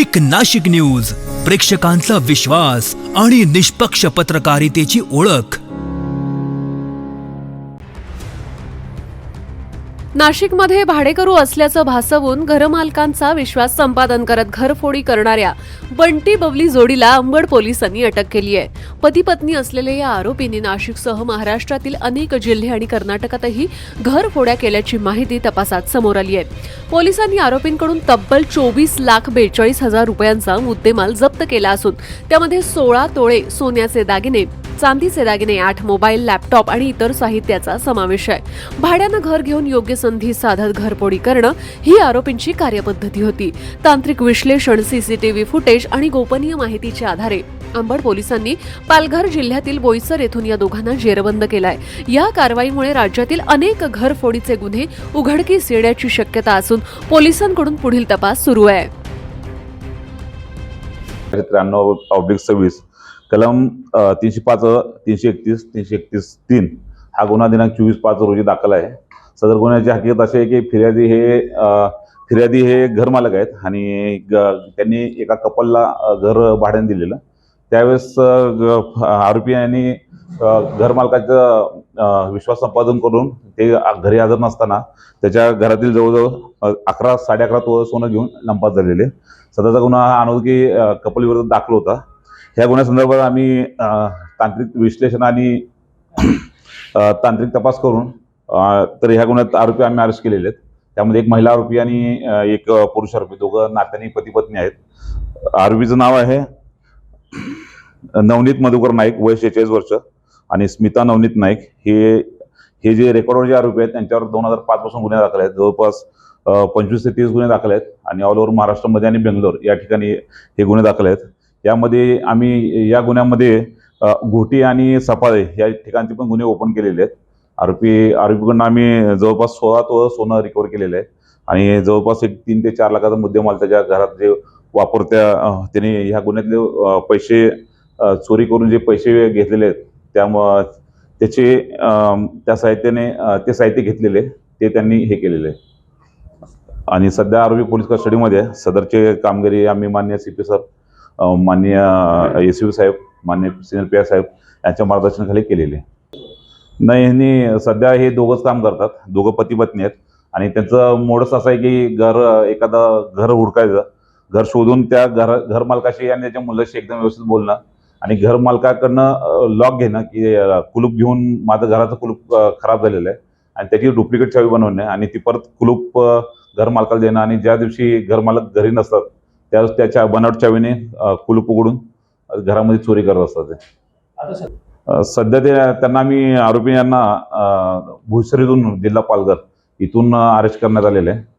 एक नाशिक न्यूज, प्रेक्षकांचा विश्वास आणि निष्पक्ष पत्रकारितेची ओळख। नाशिकमध्ये भाडेकरू असल्याचं भासवून घरमालकांचा विश्वास संपादन करत घरफोडी करणाऱ्या बंटी बबली जोडीला अंबड पोलिसांनी अटक केली आहे। पती पत्नी असलेल्या या आरोपींनी नाशिकसह महाराष्ट्रातील अनेक जिल्हे आणि कर्नाटकातही घरफोड्या केल्याची माहिती तपासात समोर आली आहे। पोलिसांनी आरोपींकडून तब्बल 24,42,000 रुपयांचा मुद्देमाल जप्त केला असून त्यामध्ये 16 तोळे सोन्याचे दागिने, चांदीचे दागिने, 8 मोबाईल, लॅपटॉप आणि इतर साहित्याचा समावेश आहे। भाड्यानं घर घेऊन योग्य संधी साधत घरफोडी करणं ही आरोपींची कार्यपद्धती होती। तांत्रिक विश्लेषण, सीसीटीव्ही फुटेज आणि गोपनीय माहितीच्या आधारे अंबड पोलिसांनी पालघर जिल्ह्यातील बोईसर येथून या दोघांना जेरबंद केलाय। या कारवाईमुळे राज्यातील अनेक घरफोडीचे गुन्हे उघडकीस येण्याची शक्यता असून पोलिसांकडून पुढील तपास सुरू आहे। 93/26 कलम 305, 331, 331(3) हा गुन्हा दिनांक 24/5 रोजी दाखल आहे। सदर गुन्ह्याची हकीकत अशी आहे की फिर्यादी हे घरमालक आहेत आणि त्यांनी एका कपलला घर भाड्याने दिलेलं। त्यावेळेस आरोपी यांनी घरमालकाचं विश्वास संपादन करून ते घरी हजर नसताना त्याच्या घरातील जवळजवळ 11 साडे 11 तोळे सोनं घेऊन लंपास झालेले। सदरचा गुन्हा हा अनोळखी कपल विरोधात दाखल होता। ह्या गुन्ह्यासंदर्भात आम्ही तांत्रिक विश्लेषण आणि तांत्रिक तपास करून तर ह्या गुन्ह्यात आरोपी आम्ही अरेस्ट केलेले आहेत। त्यामध्ये एक महिला आरोपी आणि एक पुरुष आरोपी, दोघं नात्याने पती पत्नी आहेत। आरोपीचं नाव आहे नवनीत मधुकर नाईक, वय 46 वर्ष, आणि स्मिता नवनीत नाईक। हे जे रेकॉर्डवर जे आरोपी आहेत त्यांच्यावर 2005 पासून गुन्हे दाखल आहेत। जवळपास 25 ते 30 गुन्हे दाखल आहेत आणि ऑल ओव्हर महाराष्ट्रामध्ये आणि बेंगलोर या ठिकाणी हे गुन्हे दाखल आहेत। यामध्ये आम्ही या गुन्ह्यामध्ये घोटी आणि सफाळे या ठिकाणचे पण गुन्हे ओपन केलेले आहेत। आरोपीकडून आम्ही जवळपास 16 तोळे सोनं रिकव्हर केलेलं आहे आणि जवळपास 3 ते 4 लाखाचा मुद्देमाल त्याच्या घरात जे त्याने ह्या गुन्ह्यातले पैसे चोरी करून जे पैसे घेतलेले आहेत त्यामुळे त्या साहित्याने ते साहित्य घेतलेले ते त्यांनी हे केलेले आहे आणि सध्या आरोपी पोलीस कस्टडीमध्ये आहे। सदरचे कामगिरी आम्ही माननीय CP सर, माननीय SPO साहेब, माननीय सिनियर PI साहेब यांच्या मार्गदर्शनाखाली केलेले। नाही, यांनी सध्या हे दोघंच काम करतात, दोघं पती पत्नी आहेत आणि त्यांचं मोडस असं आहे की एखादं घर हुडकायचं, घर शोधून त्या घर मालकाशी आणि त्याच्या मुलाशी एकदम व्यवस्थित बोलणं आणि घर मालकाकडनं लॉक घेणं की कुलूप घेऊन माझं घराचं कुलूप खराब झालेलं आहे आणि त्याची डुप्लिकेट चावी बनवणे आणि ती परत कुलूप घर मालकाला देणं आणि ज्या दिवशी घर मालक घरी नसतात त्यावेळेस त्याच्या बनावट चावीने कुलूप उघडून घरामध्ये चोरी करत असतात। सध्या त्यांना आम्ही आरोपी यांना भुसरीतून, जिल्हा पालघर इथून अरेस्ट करण्यात आलेले आहे।